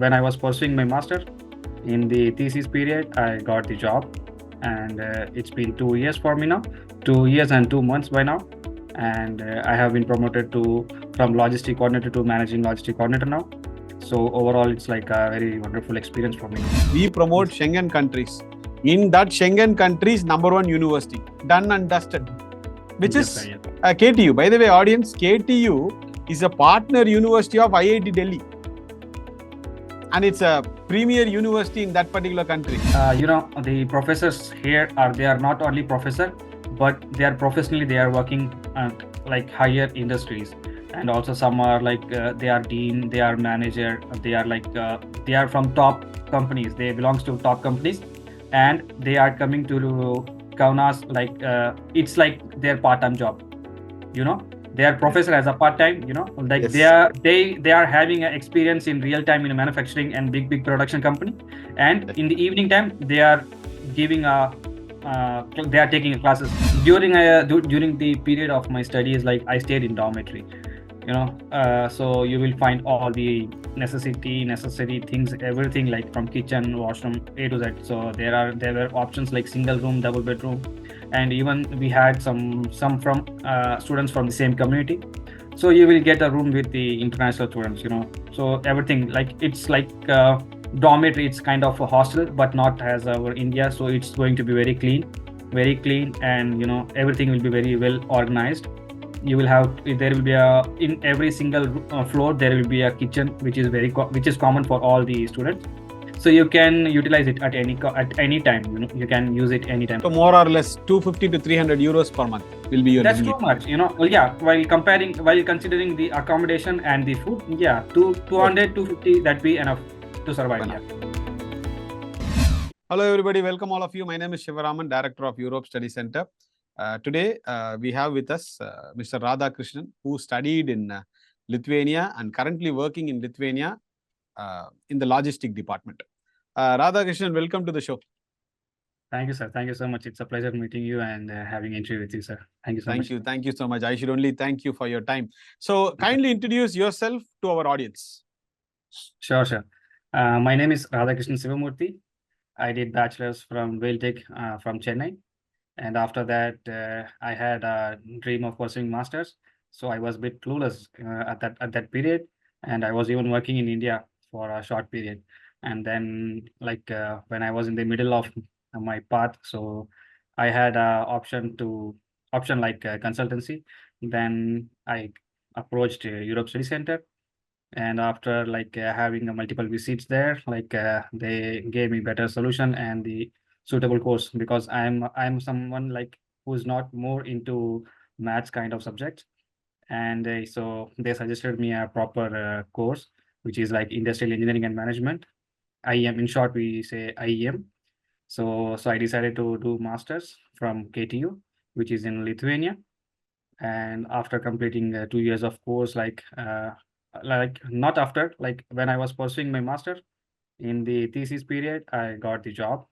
when I was pursuing my master in the thesis period, I got the job, and it's been 2 years for me now, 2 years and 2 months by now, and I have been promoted to from logistic coordinator to managing logistic coordinator now. So overall, it's like a very wonderful experience for me. We promote Schengen countries. In that Schengen countries, #1 university, done and dusted, which Yes, is sir, yes. KTU. By the way, audience, KTU is a partner university of IIT Delhi, and it's a premier university in that particular country. The professors here they are not only professor, but they are professionally they are working at like higher industries, and also some are like they are dean, they are manager, they are like they are from top companies, they belongs to top companies, and they are coming to Kaunas like it's like their part-time job, they are professor as a part-time, like Yes. they are having an experience in real time in a manufacturing and big production company, and in the evening time they are giving they are taking classes during the period of my studies. Like I stayed in dormitory, so you will find all the necessary things, everything like from kitchen, washroom, A to Z. So there were options like single room, double bedroom, and even we had some from students from the same community. So you will get a room with the international students, so everything like it's like dormitory. It's kind of a hostel, but not as our India. So it's going to be very clean, and everything will be very well organized. You will have there will be in every single floor there will be a kitchen, which is common for all the students. So you can utilize it at any time. You can use it anytime. So more or less 250 to 300 euros per month will be your That's limit. too much, Well, yeah, while considering the accommodation and the food, yeah, 200 250 that be enough to survive. Yeah. Hello everybody, welcome all of you. My name is Shivaraman, Director of Europe Study Center. Today we have with us Mr. Radhakrishnan, who studied in Lithuania and currently working in Lithuania in the logistic department. Radhakrishnan, welcome to the show. Thank you, sir. Thank you so much. It's a pleasure meeting you and having an interview with you, sir. Thank you so much. Thank you so much. I should only thank you for your time. So kindly introduce yourself to our audience. Sure. My name is Radhakrishnan Sivamurthy. I did bachelor's from Tech from Chennai, and after that I had a dream of pursuing masters. So I was a bit clueless at that period, and I was even working in India for a short period. And then when I was in the middle of my path, so I had a option like consultancy. Then I approached Europe Study Center, and after having multiple visits there, they gave me better solution and the suitable course, because I'm someone like who's not more into maths kind of subject. And so they suggested me a proper course, which is like industrial engineering and management, IEM. In short, we say IEM. So I decided to do masters from KTU, which is in Lithuania. And after completing 2 years of course, not after, like when I was pursuing my master in the thesis period, I got the job,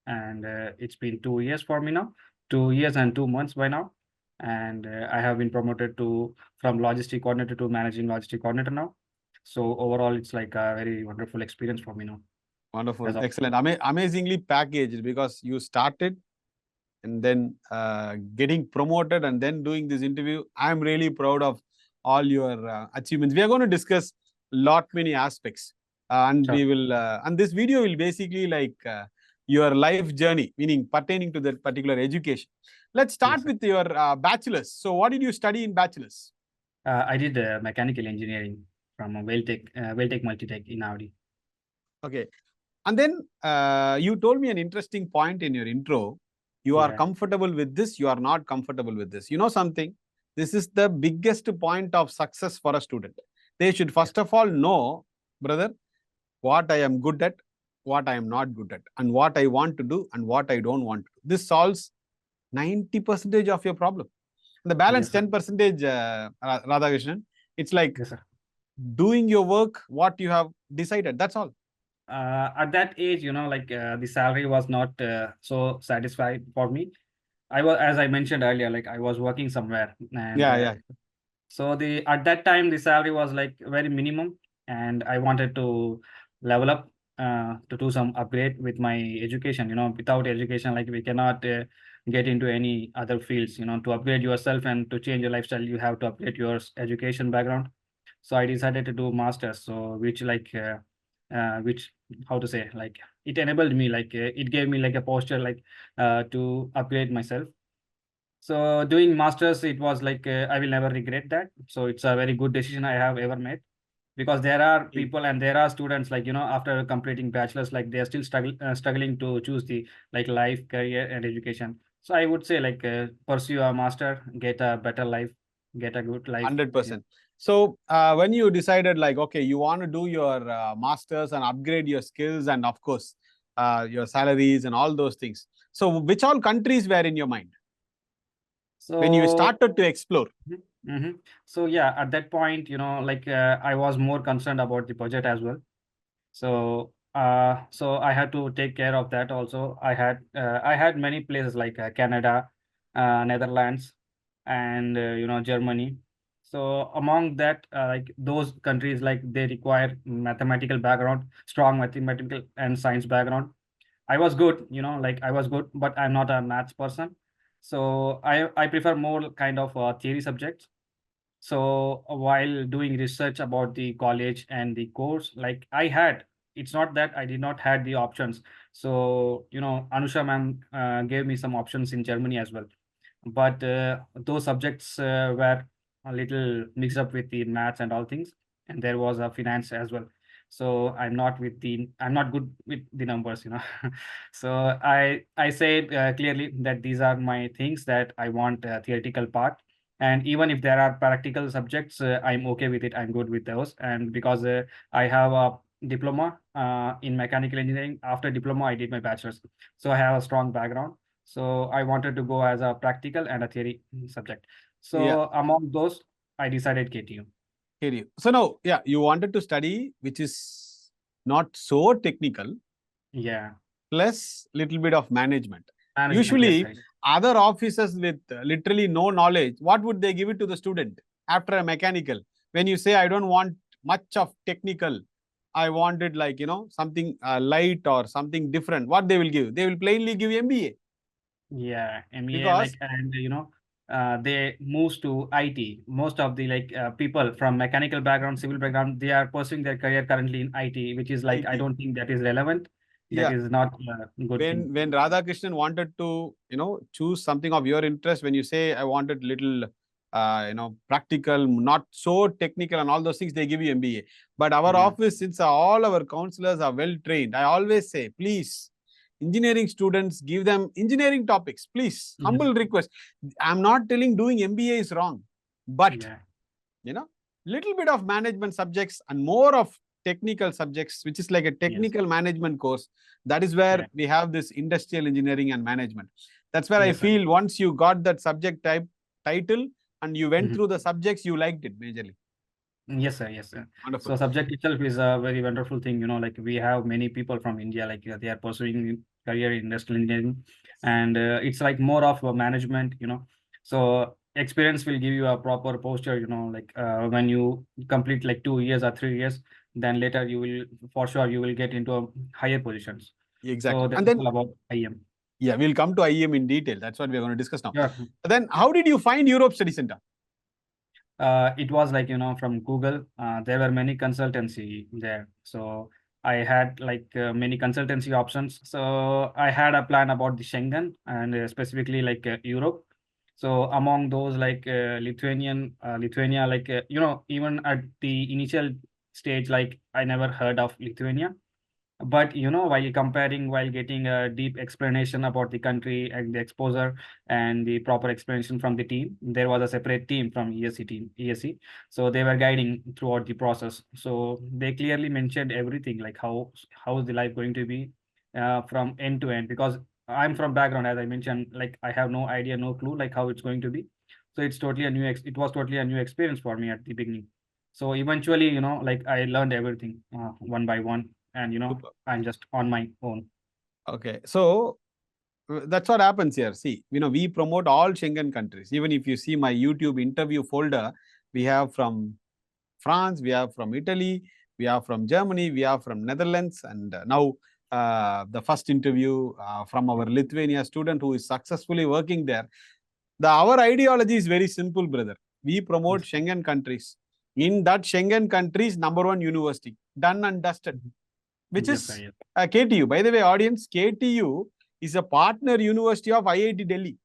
and it's been 2 years for me now, 2 years and 2 months by now, and I have been promoted from logistic coordinator to managing logistic coordinator now. So overall, it's like a very wonderful experience for me now. Wonderful, excellent, amazingly packaged, because you started and then getting promoted and then doing this interview. I'm really proud of all your achievements. We are going to discuss many aspects, and Sure. we will and this video will basically like your life journey, meaning pertaining to that particular education. Let's start with your bachelor's. So what did you study in bachelor's? I did mechanical engineering from Tech Multitech in Audi. Okay. And then you told me an interesting point in your intro. You are comfortable with this, you are not comfortable with this. You know something? This is the biggest point of success for a student. They should first of all know, brother, what I am good at, what I am not good at, and what I want to do and what I don't want to do. This solves 90% of your problem. And the balance 10%, Radhakrishnan, it's like doing your work, what you have decided. That's all. At that age, the salary was not so satisfied for me. As I mentioned earlier, like I was working somewhere. And, So at that time, the salary was like very minimum, and I wanted to level up, to do some upgrade with my education. Without education, like we cannot get into any other fields. To upgrade yourself and to change your lifestyle, you have to upgrade your education background. So I decided to do masters. So which how to say, like it enabled me, like it gave me like a posture, like to upgrade myself. So doing masters, it was like I will never regret that. So it's a very good decision I have ever made, because there are people and there are students, like after completing bachelor's, like they are still struggling to choose the like life, career, and education. So I would say, like pursue a master, get a better life, get a good life. 100%. So when you decided, like, okay, you want to do your masters and upgrade your skills and of course your salaries and all those things. So which all countries were in your mind when you So started to explore? So yeah, at that point, like I was more concerned about the budget as well. So I had to take care of that also. I had many places like Canada, Netherlands, and Germany. So among that, like those countries, like they require mathematical background, strong mathematical and science background. I was good, like I was good, but I'm not a maths person. So I prefer more kind of theory subjects. So while doing research about the college and the course, like it's not that I did not had the options. So Anusha ma'am gave me some options in Germany as well, but those subjects were a little mixed up with the maths and all things, and there was a finance as well. So I'm not good with the numbers. So I said clearly that these are my things, that I want a theoretical part, and even if there are practical subjects, I'm okay with it, I'm good with those. And because I have a diploma in mechanical engineering, after diploma I did my bachelor's, so I have a strong background. So I wanted to go as a practical and a theory subject. Yeah, So among those, I decided KTU. hear you. So now, yeah, you wanted to study which is not so technical, Yeah, plus little bit of management. management. Yes, Usually, right. other officers with literally no knowledge, what would they give it to the student after a mechanical? When you say, I don't want much of technical, I wanted like, something light or something different, what they will give? They will plainly give MBA Yeah, MEA, because like, and they moves to IT. Most of the like people from mechanical background, civil background, they are pursuing their career currently in IT, which is like I IT. don't think that is relevant. That Yeah. is not a good thing. When Radhakrishnan wanted to, choose something of your interest, when you say I wanted little, practical, not so technical and all those things, they give you MBA. But our Yeah. office, since all our counselors are well trained, I always say, please, engineering students, give them engineering topics, please. Yes. Humble request. I'm not telling doing MBA is wrong, but Yeah. little bit of management subjects and more of technical subjects, which is like a Yes. technical management course. That is where Yeah. we have this industrial engineering and management. That's where I Yes, sir. feel once you got that subject type title and you went Mhm. through the subjects, you liked it majorly. Yes, sir. Yes, sir. Wonderful. So subject itself is a very wonderful thing. Like we have many people from India, like they are pursuing career in industrial engineering, and it's like more of a management. So experience will give you a proper posture. Like when you complete like 2 years or 3 years, then later you will, for sure, you will get into a higher positions. So Exactly. that And is then, all about IM. yeah, we'll come to IEM in detail. That's what we're going to discuss now. Yeah. Then, how did you find Europe Study Center? It was like, from Google. There were many consultancy there. So I had like many consultancy options. So I had a plan about the Schengen and specifically like Europe. So among those, like Lithuania, like, even at the initial stage, like I never heard of Lithuania. But while comparing, while getting a deep explanation about the country and the exposure and the proper explanation from the team, there was a separate team from ESC. So they were guiding throughout the process. So they clearly mentioned everything, like how is the life going to be from end to end. Because I'm from background, as I mentioned, like I have no idea, no clue, like how it's going to be. So it was totally a new experience for me at the beginning. So eventually, like I learned everything one by one, and Super. I'm just on my own. Okay. So, that's what happens here. See, we promote all Schengen countries. Even if you see my YouTube interview folder, we have from France, we have from Italy, We are from Germany, we are from Netherlands, and now the first interview from our Lithuania student who is successfully working there. Our ideology is very simple, brother. We promote Schengen countries. In that Schengen countries, #1 university, done and dusted, which is KTU. By the way, audience, KTU is a partner university of IIT Delhi.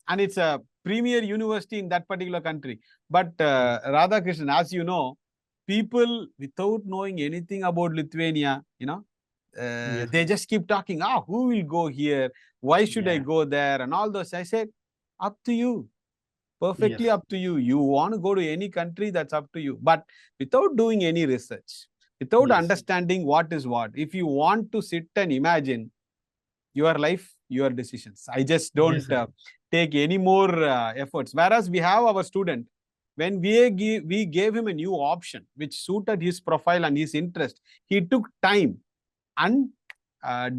And it's a premier university in that particular country. But Radhakrishnan, as you know, people without knowing anything about Lithuania, they just keep talking, who will go here? Why should I go there? And all those. I said, up to you. Perfectly up to you. You want to go to any country, that's up to you. But without doing any research, without understanding what is what, if you want to sit and imagine your life, your decisions. I just don't take any more efforts. Whereas we have our student, when we gave him a new option, which suited his profile and his interest, he took time and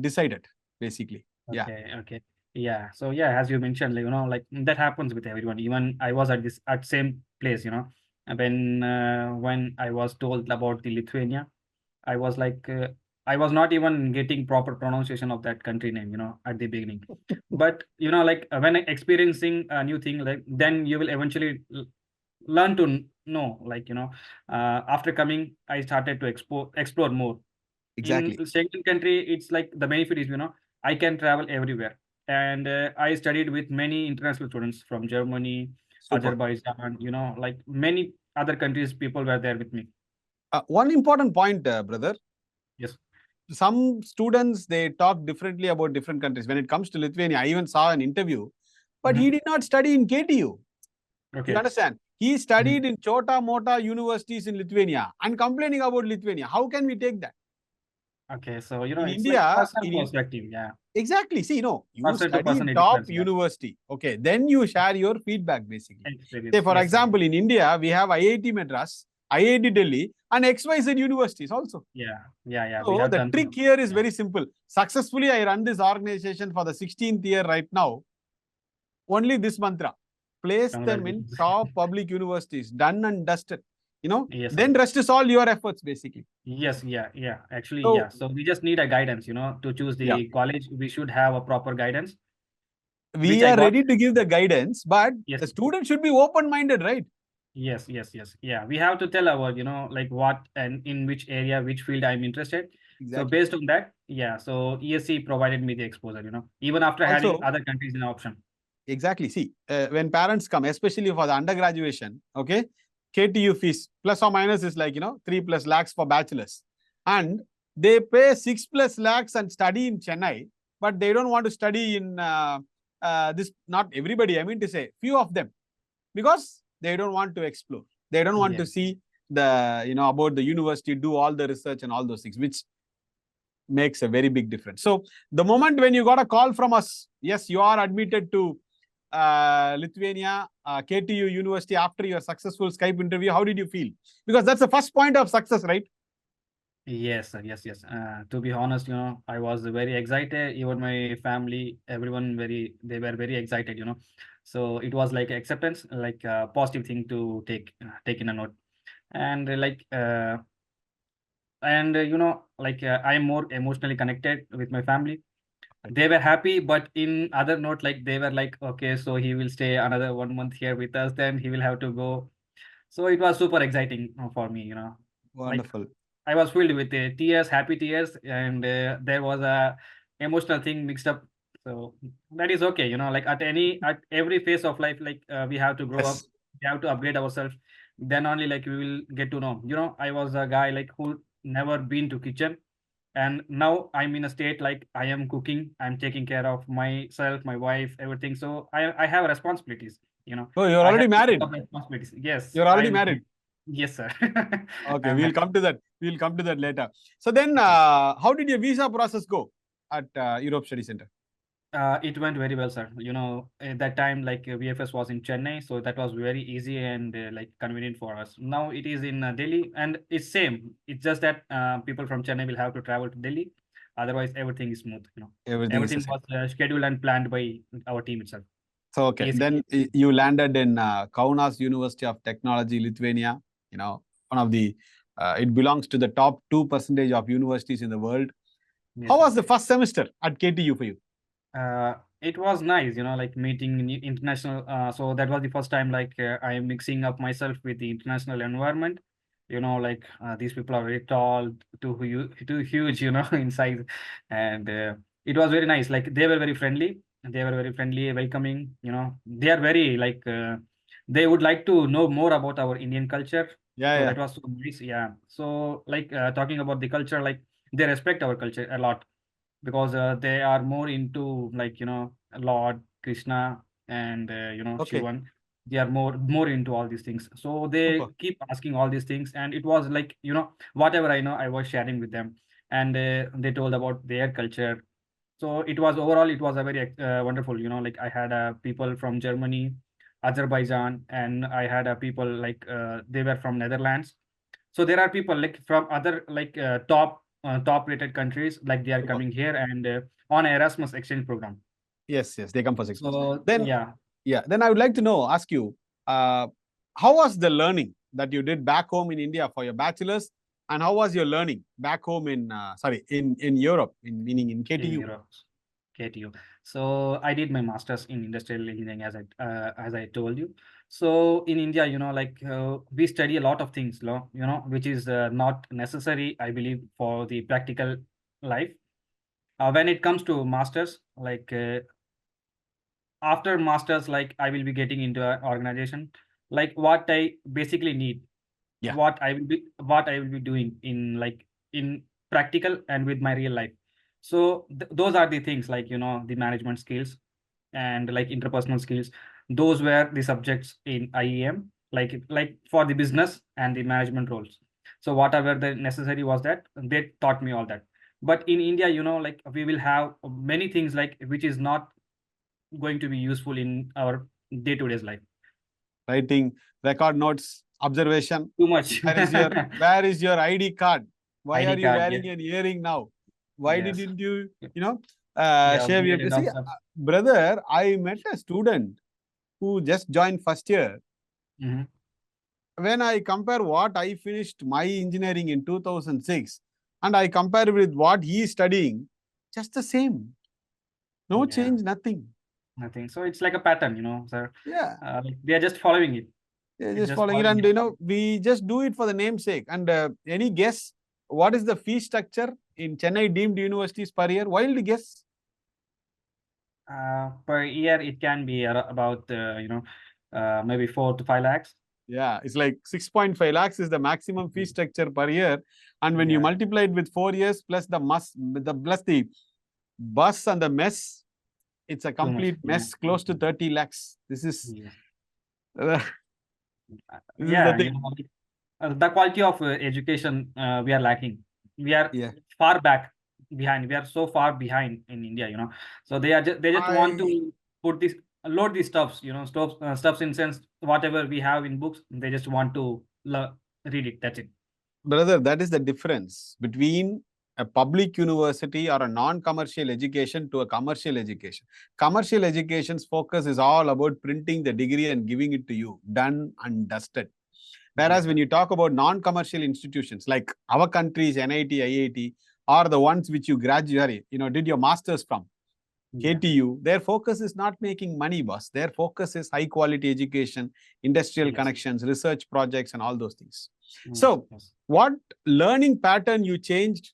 decided, basically. Okay. Yeah. So as you mentioned, like that happens with everyone. Even I was at same place, when I was told about the Lithuania, I was like, I was not even getting proper pronunciation of that country name, at the beginning. But like when experiencing a new thing, like then you will eventually learn to know, like after coming, I started to explore more. Exactly. In Schengen country, it's like the benefit is, I can travel everywhere. And I studied with many international students from Germany, Azerbaijan, like many other countries, people were there with me. One important point, brother. Yes. Some students, they talk differently about different countries. When it comes to Lithuania, I even saw an interview, but he did not study in KTU. Okay. You understand? He studied in Chota Mota universities in Lithuania and complaining about Lithuania. How can we take that? Okay, so in it's India, like personal perspective, exactly. See, you person study in top university. Okay, then you share your feedback, basically. Say, for example, in India, we have IIT Madras, IIT Delhi, and XYZ universities also. So the trick here is very simple. Successfully, I run this organization for the 16th year right now. Only this mantra. Place them in top public universities, done and dusted. Then rest is all your efforts, basically. Actually, so we just need a guidance, to choose the college. We should have a proper guidance. We are ready to give the guidance, but the student should be open-minded, right? Yes. We have to tell our, like what and in which area, which field I'm interested. So based on that, so ESC provided me the exposure, even after having other countries in option. Exactly. See, when parents come, especially for the undergraduation, okay, KTU fees plus or minus is like 3+ lakhs for bachelors, and they pay 6+ lakhs and study in Chennai, but they don't want to study in this. Not everybody, I mean to say, few of them, because they don't want to explore. They don't want to see the about the university, do all the research and all those things, which makes a very big difference. So the moment when you got a call from us, yes, you are admitted to Lithuania, KTU University after your successful Skype interview, how did you feel? Because that's the first point of success, right? Yes, sir. Yes. To be honest, I was very excited. Even my family, everyone, they were very excited, So it was like acceptance, like a positive thing to take in a note. And like, I'm more emotionally connected with my family. They were happy, but in other note, like they were like, okay, so he will stay another 1 month here with us, then he will have to go. So it was super exciting for me, Wonderful. Like, I was filled with tears, happy tears, and there was a emotional thing mixed up. So that is okay, like at every phase of life, like we have to grow up, we have to upgrade ourselves. Then only like we will get to know. I was a guy like who never been to kitchen. And now I'm in a state like I am cooking, I'm taking care of myself, my wife, everything. So I have responsibilities, Oh, you're already married. Responsibilities. Yes. You're already married. Yes, sir. Okay, we'll come to that. We'll come to that later. So then, how did your visa process go at Europe Study Center? It went very well, sir. At that time, like VFS was in Chennai, so that was very easy and like convenient for us. Now it is in Delhi, and it's same. It's just that people from Chennai will have to travel to Delhi. Otherwise, everything is smooth. Everything was scheduled and planned by our team itself. So okay, then you landed in Kaunas University of Technology, Lithuania. One of the It belongs to the top 2% of universities in the world. Yes, How sir. was the first semester at KTU for you? It was nice, like meeting international. So that was the first time, I am mixing up myself with the international environment. These people are very tall, too huge, in size, and it was very nice. Like they were very friendly. They were very friendly, welcoming. They are very they would like to know more about our Indian culture. Yeah, So yeah. that was so nice. Yeah. So talking about the culture, they respect our culture a lot because they are more into Lord Krishna and Okay. Shivan. They are more into all these things. So they Super. keep asking all these things, and it was whatever I know, I was sharing with them, and they told about their culture. So it was overall, it was a very wonderful. I had people from Germany, Azerbaijan, and I had people they were from Netherlands. So there are people from other top rated countries, they are Super. coming here and on Erasmus exchange program. Yes, yes. They come for 6 months. So Then, yeah. yeah. Then I would like to ask you, uh, how was the learning that you did back home in India for your bachelor's, and how was your learning back home in in Europe, meaning in In KTU? Europe, KTU. So I did my master's in industrial engineering, as I told you. So in India, we study a lot of things, which is not necessary, I believe, for the practical life. When it comes to masters, after masters, I will be getting into an organization, what I basically need, Yeah. what I will be doing in practical and with my real life. So those are the things, the management skills and interpersonal skills. Those were the subjects in IEM, for the business and the management roles. So whatever the necessary was, that they taught me all that. But in India, we will have many things which is not going to be useful in our day-to-day life. Writing record notes, observation. Too much. Where is your ID card? Why are ID you card, yeah. wearing an earring now? Why Yes. didn't you, Yeah, shave your? beard and See, also. brother, I met a student who just joined first year. Mhm. When I compare what I finished my engineering in 2006 and I compare with what he is studying, just the same. No Yeah, change, nothing. nothing. So it's like a pattern, sir. Yeah. They are just following it. Yeah, It's just just following it, following and it. we just do it for the namesake. And any guess what is the fee structure in Chennai deemed universities per year? Wild guess. Per year, it can be about maybe 4 to 5 lakhs. Yeah, it's like 6.5 lakhs is the maximum fee structure per year. And when you Yeah, multiply it with 4 years plus the bus and the mess, it's a too much. complete Yeah, mess, close to 30 lakhs. This is yeah, uh, this is the yeah. thing. The quality of education we are lacking. We are Yeah. far back behind. We are so far behind in India. So they just want I to put this load these stuffs. Stuffs in sense whatever we have in books. They just want to read it. That's it. Brother, that is the difference between a public university or a non-commercial education to a commercial education. Commercial education's focus is all about printing the degree and giving it to you, done and dusted. Whereas Yes, when sir. you talk about non-commercial institutions like our country's NIT, IIT, or the ones which you graduate, did your masters from, Yeah. KTU, their focus is not making money, boss. Their focus is high quality education, industrial Yes. connections, research projects, and all those things. Yes. So, Yes. what learning pattern you changed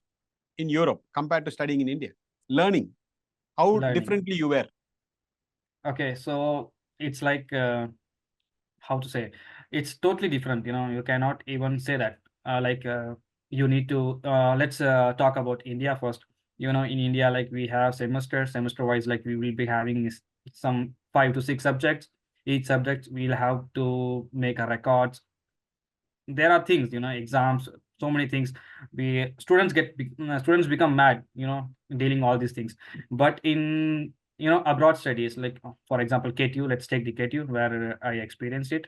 in Europe compared to studying in India? Learning, how Learning. differently you were? Okay, so it's how to say, it's totally different. You cannot even say that. You need to let's talk about India first. In India, we have semester wise, we will be having some 5 to 6 subjects. Each subject we'll have to make a records. There are things, exams, so many things. Students become mad, dealing all these things. But in abroad studies, for example KTU, let's take the KTU where I experienced it.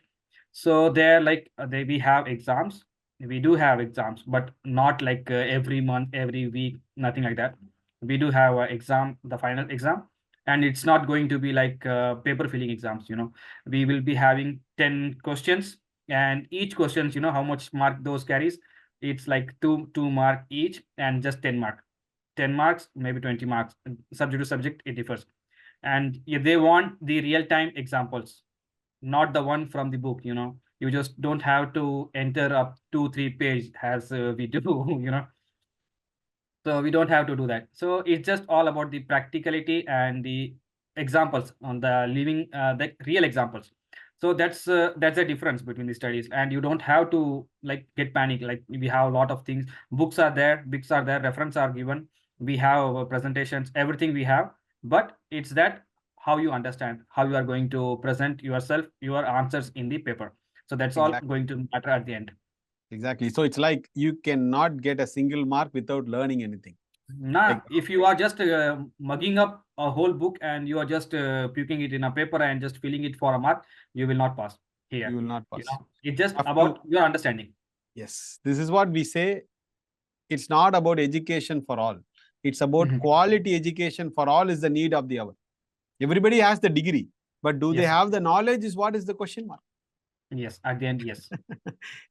So there, we have exams. We do have exams, but not every month, every week, nothing like that. We do have a exam, the final exam, and it's not going to be paper filling exams. We will be having 10 questions, and each questions, how much mark those carries. it's like two mark each and just 10 mark. 10 marks, maybe 20 marks. Subject to subject, it differs. And they want the real-time examples, not the one from the book, You just don't have to enter up 2-3 page as we do, So we don't have to do that. So it's just all about the practicality and the examples on the living, the real examples. So that's the difference between the studies, and you don't have to like get panic. Like we have a lot of things. Books are there, reference are given. We have our presentations, everything we have, but it's that how you understand, how you are going to present yourself, your answers in the paper. So that's all Exactly. going to matter at the end. Exactly. So it's like you cannot get a single mark without learning anything. Nah, Like, if you are just mugging up a whole book and you are just puking it in a paper and just filling it for a mark, you will not pass you here. will not pass. It's just Have to- about your understanding. Yes, this is what we say. It's not about education for all. It's about quality education for all is the need of the hour. Everybody has the degree, but do they Yes, have the knowledge is what is the question mark. yes, at the end, yes.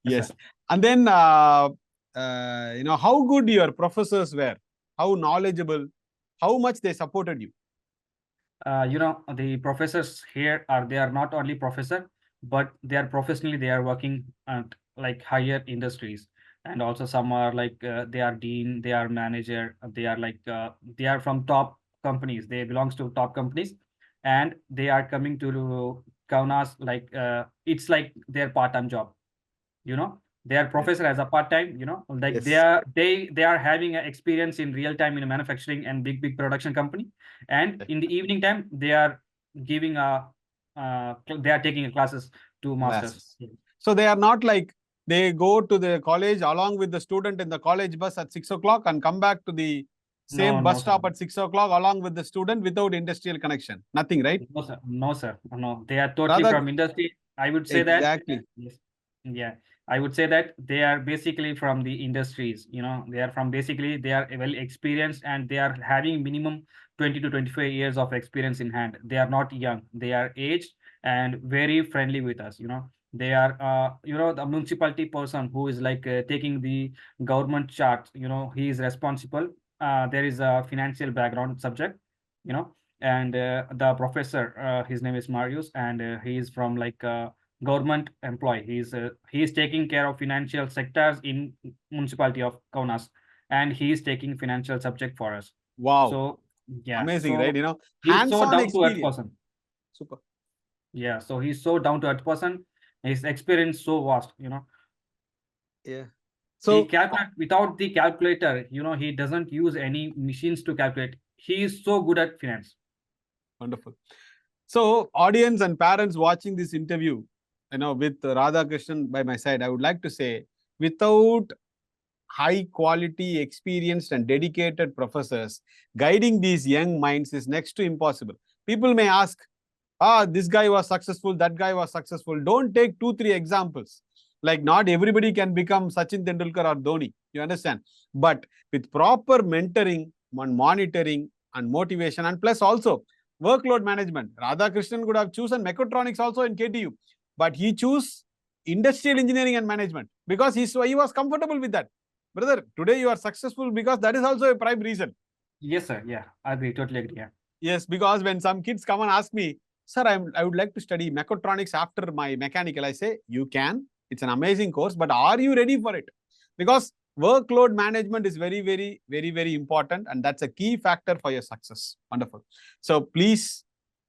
Yes. sir. And then, how good your professors were, how knowledgeable, how much they supported you. The professors here they are not only professor, but they are professionally, they are working at like higher industries. And also some are like they are dean, they are manager, they are like they are from top companies, they belongs to top companies, and they are coming to Kaunas like it's like their part-time job. They are professor as a part-time, like Yes. they are having an experience in real time in a manufacturing and big production company, and in the evening time they are giving they are taking classes to masters. Classes. So they are not like they go to the college along with the student in the college bus at 6 o'clock and come back to the same No, bus no, sir. stop at 6 o'clock along with the student without industrial connection. Nothing, right? No, sir. No, sir. No, they are totally Rather, from industry. I would say that. exactly. Yes. Yeah, I would say that they are basically from the industries. They are from basically they are well experienced and they are having minimum 20 to 25 years of experience in hand. They are not young. They are aged and very friendly with us. They are the municipality person who is like taking the government charts. He is responsible. There is a financial background subject. You know and the professor, his name is Marius, and he is from like government employee. He is taking care of financial sectors in municipality of Kaunas, and he is taking financial subject for us. Wow. So yeah, Amazing, so right? he's so Hands-on down to earth experience. person. Super. Yeah, so he's so down to earth person. His experience so vast. Yeah. He So calculate without the calculator. He doesn't use any machines to calculate. He is so good at finance. wonderful. So audience and parents watching this interview, with Radhakrishnan by my side, I would like to say, without high quality, experienced and dedicated professors guiding these young minds is next to impossible. People may ask, this guy was successful, that guy was successful. Don't take 2-3 examples. Like not everybody can become Sachin Tendulkar or Dhoni. You understand? But with proper mentoring and monitoring and motivation, and plus also workload management. Radhakrishnan could have chosen mechatronics also in KTU, but he chose industrial engineering and management because he was comfortable with that. Brother, today you are successful because that is also a prime reason. Yes, sir. Yeah, I agree. Totally agree. Yeah. Yes, because when some kids come and ask me, sir, I would like to study mechatronics after my mechanical, I say, you can. It's an amazing course, but are you ready for it? Because workload management is very, very, very, very important. And that's a key factor for your success. Wonderful. So please,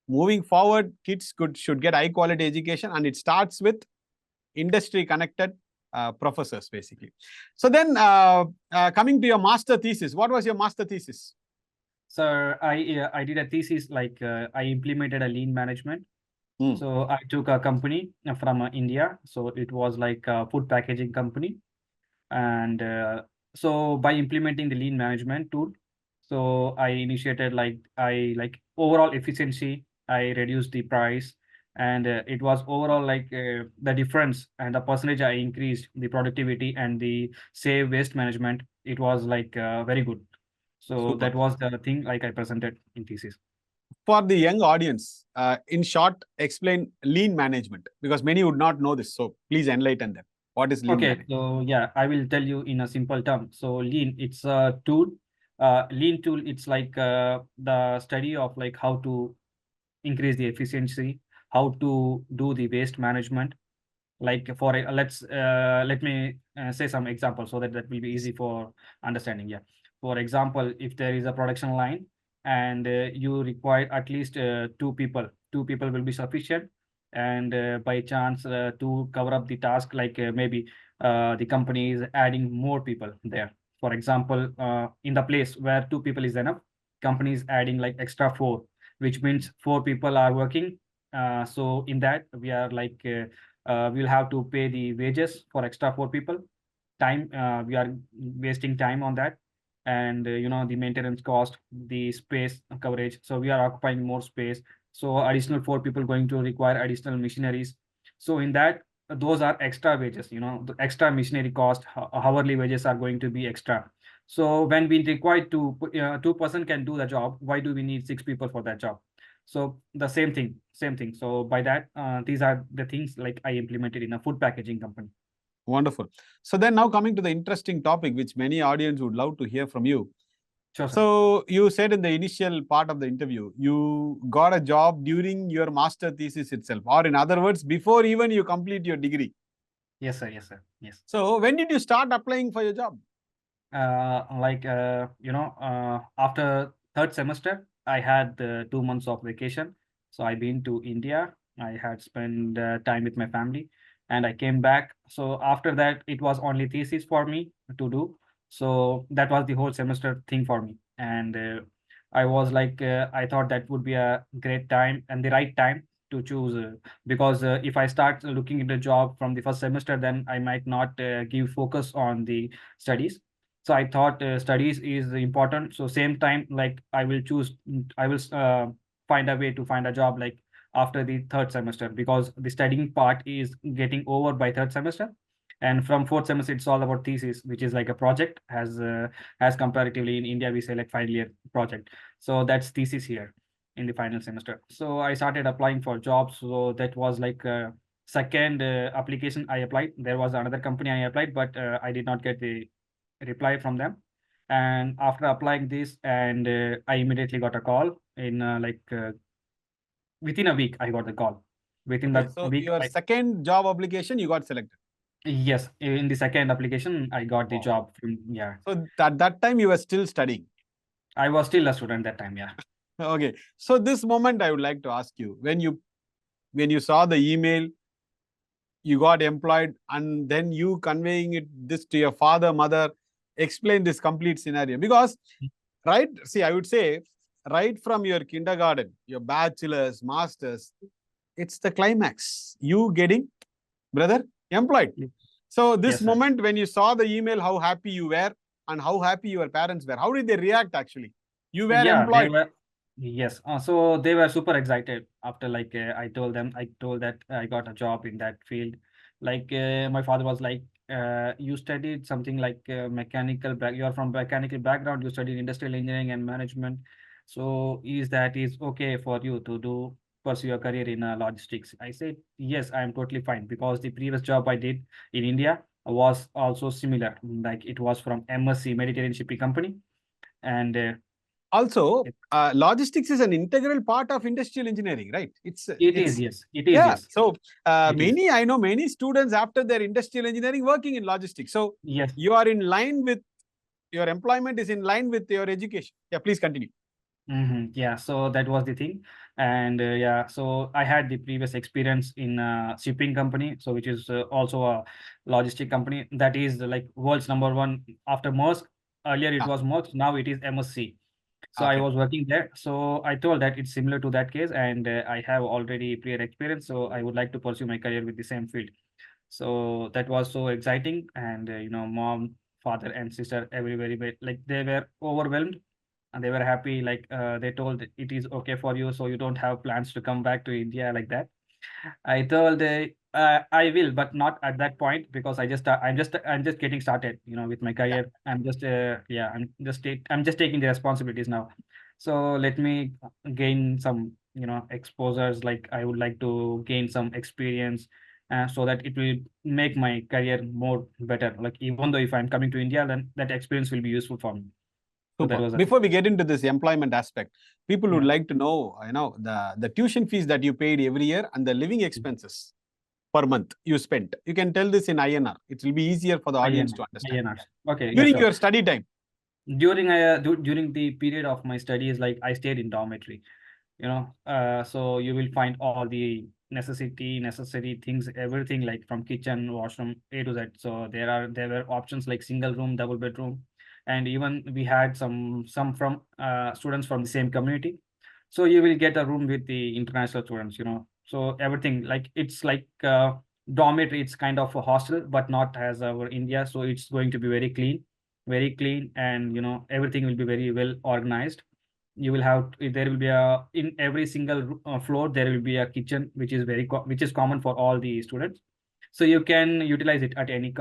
moving forward, kids should get high quality education, and it starts with industry connected professors, basically. So then coming to your master thesis, what was your master thesis? So I did a thesis like I implemented a lean management. Hmm. So I took a company from India. So it was like a food packaging company, and so by implementing the lean management tool, so I initiated like overall efficiency. I reduced the price, and it was overall like the difference and the percentage I increased the productivity and the save waste management. It was like very good. So Super. that was the thing like I presented in thesis. For the young audience, in short, explain lean management because many would not know this. So please enlighten them. What is lean Okay, management? so yeah, I will tell you in a simple term. So lean, it's a tool. Lean tool, it's like the study of like how to increase the efficiency, how to do the waste management. Like for let me say some examples so that will be easy for understanding. Yeah, for example, if there is a production line and you require at least two people will be sufficient, and by chance to cover up the task, like maybe the company is adding more people there. For example, in the place where two people is enough, company is adding like extra four, which means four people are working. So in that we are like we'll have to pay the wages for extra four people. Time, we are wasting time on that, and the maintenance cost, the space coverage. So we are occupying more space. So additional four people going to require additional machineries. So in that, those are extra wages. The extra machinery cost, hourly wages are going to be extra. So when we require two-person can do the job, why do we need six people for that job? So the same thing. So by that, these are the things like I implemented in a food packaging company. Wonderful. So then now coming to the interesting topic, which many audience would love to hear from you. Sure, sir. So you said in the initial part of the interview, you got a job during your master thesis itself, or in other words, before even you complete your degree. Yes, sir. Yes, sir. Yes. So when did you start applying for your job? After third semester, I had 2 months of vacation. So I been to India. I had spent time with my family, and I came back. So after that, it was only thesis for me to do. So that was the whole semester thing for me. And I was like, I thought that would be a great time and the right time to choose, because if I start looking into a job from the first semester, then I might not give focus on the studies. So I thought studies is important. So same time, like I will find a way to find a job like after the third semester, because the studying part is getting over by third semester. And from fourth semester, it's all about thesis, which is like a project, as comparatively in India, we say like final year project. So that's thesis here in the final semester. So I started applying for jobs. So that was like second application I applied. There was another company I applied, but I did not get the reply from them. And after applying this, and I immediately got a call in within a week. I got the call. Within Okay, that so week, your second job application, you got selected. yes, in the second application, I got the Wow. job. Yeah, So at that time, you were still studying. I was still a student that time. Yeah. Okay. So this moment, I would like to ask you, when you saw the email, you got employed, and then you conveying this to your father, mother, explain this complete scenario. Because, right, see, I would say, right from your kindergarten, your bachelor's, master's, it's the climax. You getting, brother, employed. So this Yes, sir. moment when you saw the email, how happy you were and how happy your parents were. How did they react actually? You were Yeah, they employed. were. Yes. So they were super excited after like I told them. I told that I got a job in that field. Like my father was like, "You studied something like mechanical back. You are from mechanical background. You studied industrial engineering and management. So is okay for you to pursue your career in logistics?" I said, "Yes, I am totally fine," because the previous job I did in India was also similar. Like it was from MSC Mediterranean Shipping Company, and Also, logistics is an integral part of industrial engineering, right? it is, yes. It is, Yeah. yes. So It is. I know many students after their industrial engineering working in logistics. So Yes. you are in line with your employment is in line with your education. Yeah, please continue. Yeah, so that was the thing. And yeah, so I had the previous experience in shipping company, so which is also a logistic company that is like world's number one after Maersk. Earlier it Ah, was Maersk, now it is MSC. So I okay. was working there. So I told that it's similar to that case, and I have already prior experience. So I would like to pursue my career with the same field. So that was so exciting. And mom, father, and sister, everybody, like they were overwhelmed, and they were happy. Like they told it is okay for you, so you don't have plans to come back to India like that. I told I will, but not at that point, because I'm just getting started, with my Yeah. career. I'm just yeah, I'm just taking the responsibilities now. So let me gain some exposures. Like I would like to gain some experience, so that it will make my career more better. Like even though if I'm coming to India, then that experience will be useful for me. So that Super. was Before we get into this employment aspect, people would yeah. like to know, the tuition fees that you paid every year and the living expenses per month you spent. You can tell this in INR. It will be easier for the audience to understand. INR. Okay, yeah, During sure. your study time. During the period of my studies, like I stayed in dormitory, so you will find all the necessary things, everything like from kitchen, washroom, A to Z. So there were options like single room, double bedroom, and even we had some from students from the same community. So you will get a room with the international students, so everything like it's like dormitory. It's kind of a hostel, but not as our India. So it's going to be very clean, and everything will be very well organized. You will have there will be a in every single floor there will be a kitchen, which is which is common for all the students. So you can utilize it at any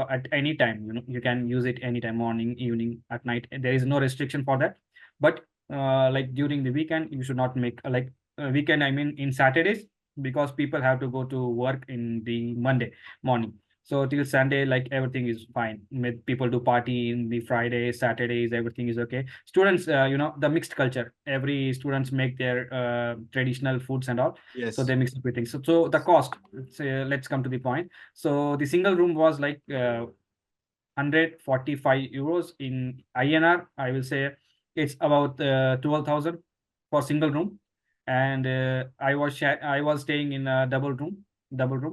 time. You can use it anytime, morning, evening, at night. There is no restriction for that. But like during the weekend, you should not make weekend, I mean in Saturdays, because people have to go to work in the Monday morning. So till Sunday, like everything is fine. People do party in the Fridays, Saturdays, everything is okay. Students, the mixed culture. Every students make their traditional foods and all. Yes. So they mix everything. So the cost. Let's come to the point. So the single room was like 145 euros in INR. I will say it's about 12,000 for single room, and I was staying in a double room.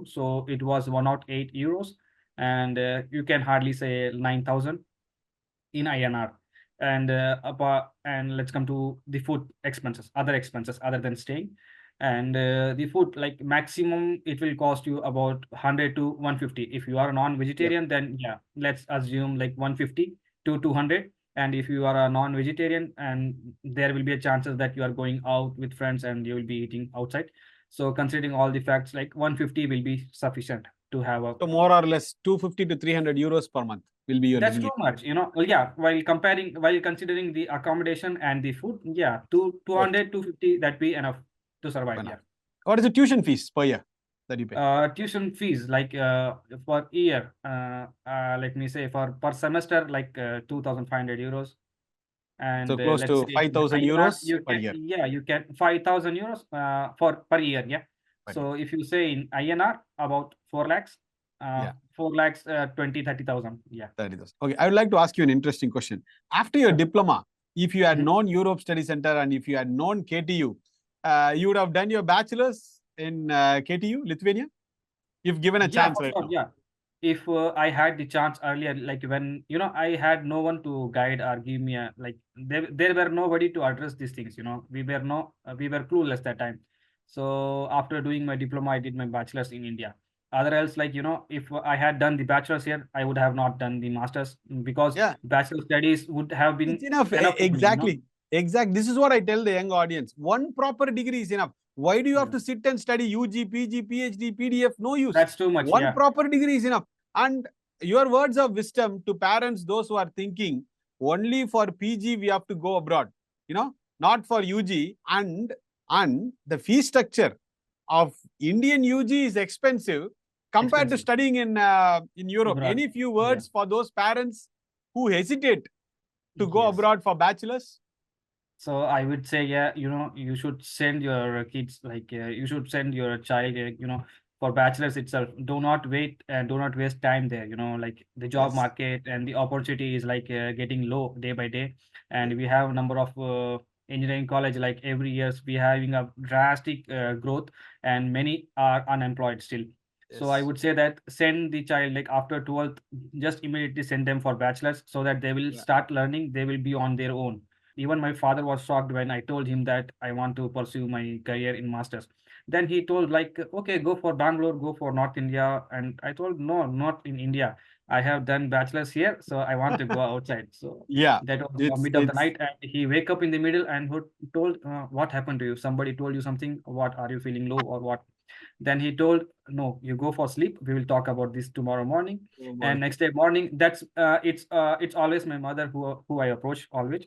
So it was 108 euros, and you can hardly say 9,000 in INR. And let's come to the food expenses, other expenses other than staying. And the food, like maximum, it will cost you about 100 to 150. If you are a non-vegetarian, then yeah, let's assume like 150 to 200. And if you are a non-vegetarian, and there will be a chances that you are going out with friends and you will be eating outside. So considering all the facts, like 150 will be sufficient to have a. So more or less 250 to 300 euros per month will be your That's living too much, Well, yeah, while considering the accommodation and the food, yeah, 200, 250, that be enough to survive. enough. Yeah. What is the tuition fees per year that you pay? Tuition fees, like for year, let me say for per semester, like 2,500 euros. So And close let's to say in 5,000 INR, euros per year. you can 5,000 euros for per year. Yeah. So if you say in INR, about 4 lakhs, 4 lakhs, 20, 30,000. Yeah. 30,000. Okay. I would like to ask you an interesting question. After your diploma, if you had known Europe Study Center and if you had known KTU, you would have done your bachelor's in KTU, Lithuania? If given a chance right now. Yeah. If I had the chance earlier, like when I had no one to guide or give me a like there were nobody to address these things. We were clueless that time. So after doing my diploma, I did my bachelor's in India. Other else, like if I had done the bachelor's here, I would have not done the master's, because bachelor studies would have been enough. Exactly. Exactly. This is what I tell the young audience. One proper degree is enough. Why do you have to sit and study UG, PG, PhD, PDF? No use. That's too much. One proper degree is enough. And your words of wisdom to parents, those who are thinking only for PG we have to go abroad, not for UG. And the fee structure of Indian UG is expensive compared to studying in Europe. Abroad. Any few words for those parents who hesitate to go abroad for bachelor's? So I would say, you should send your kids, like you should send your child, for bachelor's itself. Do not wait and do not waste time there. Like the job market and the opportunity is like getting low day by day. And we have a number of engineering college, like every year we having a drastic growth, and many are unemployed still. So I would say that send the child like after 12th, just immediately send them for bachelor's, so that they will start learning. They will be on their own. Even my father was shocked when I told him that I want to pursue my career in masters. Then he told like, okay, go for Bangalore, go for North India. And I told, no, not in India. I have done bachelor's here, so I want to go outside. So that was mid of the night, and he wake up in the middle and told, what happened to you? Somebody told you something? What, are you feeling low or what? Then he told, no, you go for sleep. We will talk about this tomorrow morning. And next day morning, that's it's always my mother who I approach always.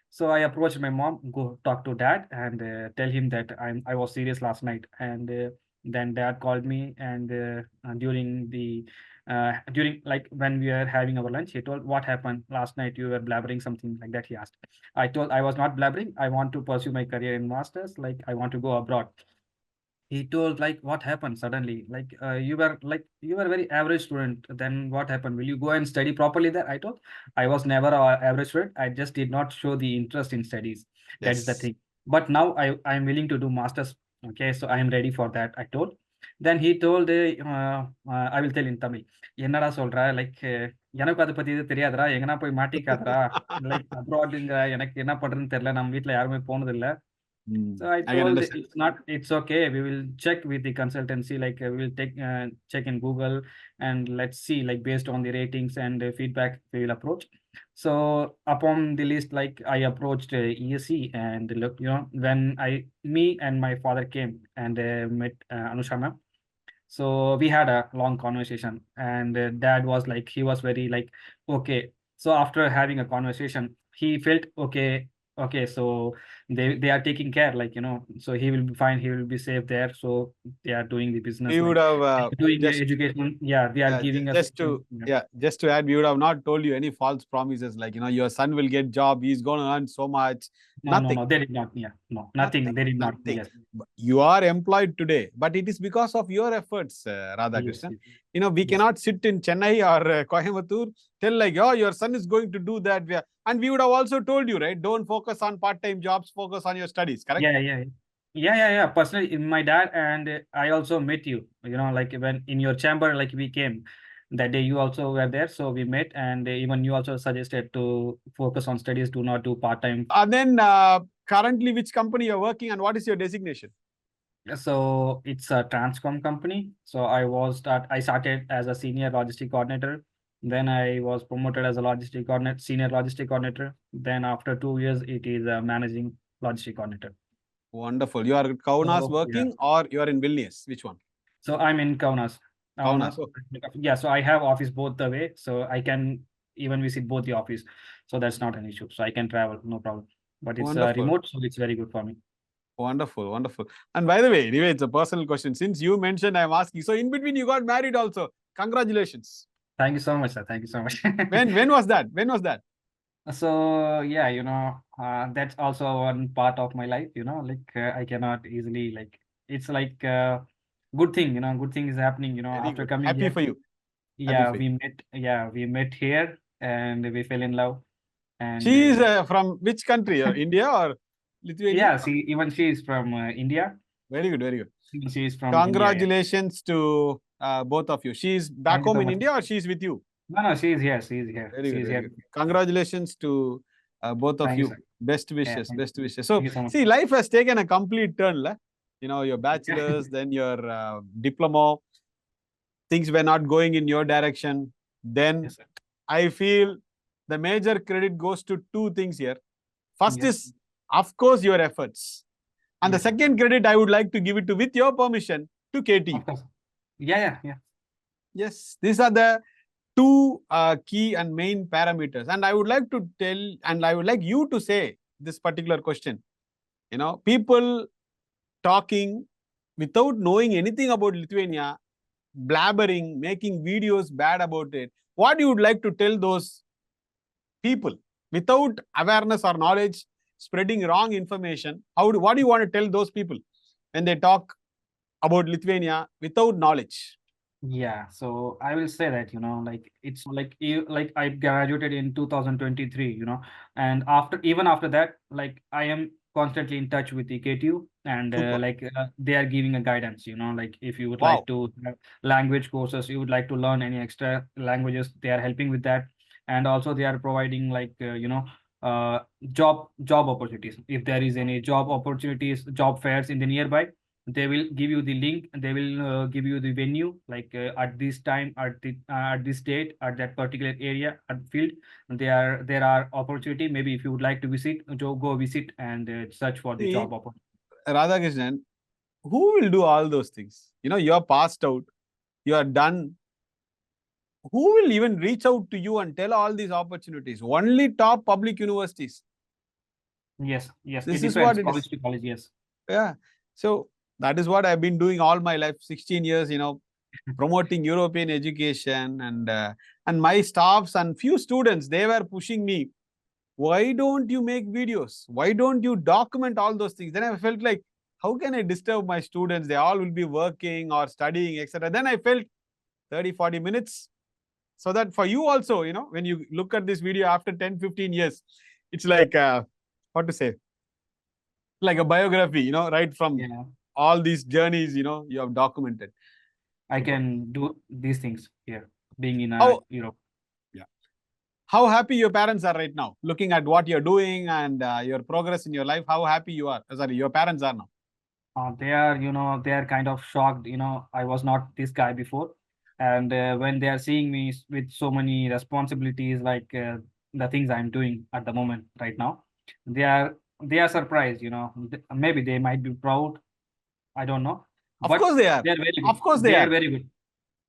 So I approached my mom, go talk to dad and tell him that I was serious last night. And Then dad called me, and during like when we were having our lunch, he told, "What happened last night? You were blabbering something like that." He asked. I told I was not blabbering. I want to pursue my career in masters. Like I want to go abroad. He told, like, what happened suddenly? Like you were very average student. Then what happened? Will you go and study properly there? I told, I was never a average student. I just did not show the interest in studies. That is the Yes. thing. But now I am willing to do masters. Okay, so I am ready for that, I told. Then he told, I will tell in Tamil. என்னடா சொல்ற like எனக்கு அதை பத்தி இது தெரியாதுடா எங்கனா போய் மாட்டிக்காதடா like அப்ராடுங்க எனக்கு என்ன பண்றதுன்னு தெரியல நம்ம வீட்ல யாருமே போனது இல்ல. So I I can told understand. it's okay. We will check with the consultancy, like we will take check in Google, and let's see, like based on the ratings and feedback, we will approach. So upon the list, like I approached ESC, and look, when me and my father came and met Anusha ma'am. So we had a long conversation, and dad was like, he was very like, okay. So after having a conversation, he felt okay. Okay, so they are taking care, like so he will be fine, he will be safe there. So they are doing the business, We would like have doing the just education. Yeah, they are giving us. just to add, we would have not told you any false promises like your son will get job, he's going to earn so much. Nothing. No, they did not. Yeah, no, nothing. They did not. Nothing. Yes. You are employed today, but it is because of your efforts, Yes, Radhakrishnan. yes. We cannot sit in Chennai or Coimbatore, tell like, oh, your son is going to do that. And we would have also told you, right? Don't focus on part-time jobs, focus on your studies, correct? Yeah. Personally, my dad and I also met you. Like when in your chamber, like we came that day, you also were there. So we met, and even you also suggested to focus on studies, do not do part-time. And then currently, which company you're working and what is your designation? So it's a Transcom company. So I started as a senior logistic coordinator. Then I was promoted as a senior logistic coordinator. Then after 2 years, it is a managing logistic coordinator. Wonderful. You are Kaunas working or you are in Vilnius? Which one? So I'm in Kaunas. Kaunas. Yeah, so I have office both the way. So I can even visit both the office. So that's not an issue. So I can travel, no problem. But it's remote, so it's very good for me. Wonderful, wonderful. And by the way, anyway, it's a personal question. Since you mentioned, I'm asking. So in between, you got married also. Congratulations. Thank you so much, sir. Thank you so much. When was that? When was that? So yeah, that's also one part of my life. Like I cannot easily like. It's like good thing. Good thing is happening. Very after good. coming Happy here. for you. Yeah, we met. Yeah, we met here and we fell in love. And she is from which country? India or Lithuania? Yeah, she is from India. Very good, very good. She is from Congratulations India, to both of you. She is back home in India or she is with you? No, she is here. She is here. Very good, very good. Congratulations to both of you. Best wishes, best wishes. So, see, life has taken a complete turn. Your bachelor's, then your diploma. Things were not going in your direction. Then I feel the major credit goes to two things here. First is, of course, your efforts. And the second credit, I would like to give it to, with your permission, to KTU. Yeah. Yes, these are the two key and main parameters. And I would like to tell, and I would like you to say this particular question. People talking without knowing anything about Lithuania, blabbering, making videos bad about it. What you would like to tell those people without awareness or knowledge, spreading wrong information? What do you want to tell those people when they talk about Lithuania without knowledge? Yeah, so I will say that, like it's like I graduated in 2023, and even after that, like I am constantly in touch with the KTU, and they are giving a guidance, like if you would like to have language courses, you would like to learn any extra languages, they are helping with that. And also they are providing like, job opportunities. If there is any job opportunities, job fairs in the nearby, they will give you the link, and they will give you the venue, like at this time, at this date, at that particular area, at field, there are opportunity. Maybe if you would like to visit, go visit and search for the job opportunity. Radhakrishnan, who will do all those things? You are passed out, you are done. Who will even reach out to you and tell all these opportunities? Only top public universities. Yes. This is what it college is. to college, yes. Yeah. So That is what I've been doing all my life, 16 years, promoting European education, and my staffs and few students, they were pushing me. Why don't you make videos? Why don't you document all those things? Then I felt like, how can I disturb my students? They all will be working or studying, etc. Then I felt 30, 40 minutes. So that for you also, when you look at this video after 10, 15 years, it's like, what to say? Like a biography, right from all these journeys, you have documented. I can do these things here, being in Europe. Yeah. How happy your parents are right now, looking at what you're doing and your progress in your life? How happy you are? Sorry, your parents are now. They are, they are kind of shocked. I was not this guy before, and when they are seeing me with so many responsibilities, like the things I'm doing at the moment right now, they are surprised. Maybe they might be proud. I don't know. Of course they are. They are very good. Of course they are very good.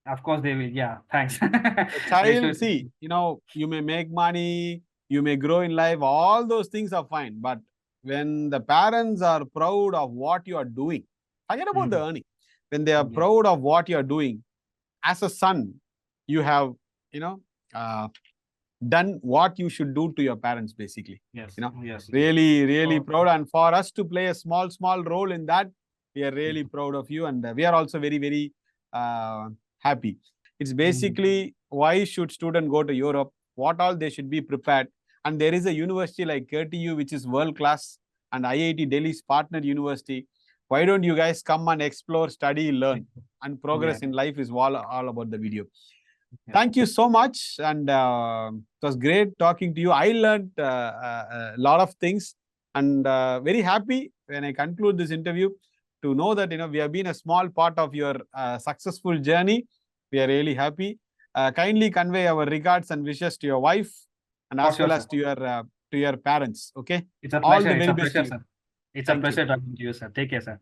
Of course they will. Yeah, thanks. The child, see, you may make money, you may grow in life, all those things are fine. But when the parents are proud of what you are doing, forget about the earning. When they are proud of what you are doing, as a son, you have, done what you should do to your parents, basically. Yes. Really, really proud. And for us to play a small role in that, we are really proud of you. And we are also very, very happy. It's basically why should student go to Europe? What all they should be prepared. And there is a university like KTU, which is world class, and IIT Delhi's partner university. Why don't you guys come and explore, study, learn, and progress in life is all about the video. Thank you so much. And it was great talking to you. I learned a lot of things, and very happy when I conclude this interview to know that, we have been a small part of your successful journey. We are really happy. Kindly convey our regards and wishes to your wife, and as well as to your parents. Okay. It's a pleasure. It's a pleasure, sir. It's a pleasure talking to you, sir. Take care, sir.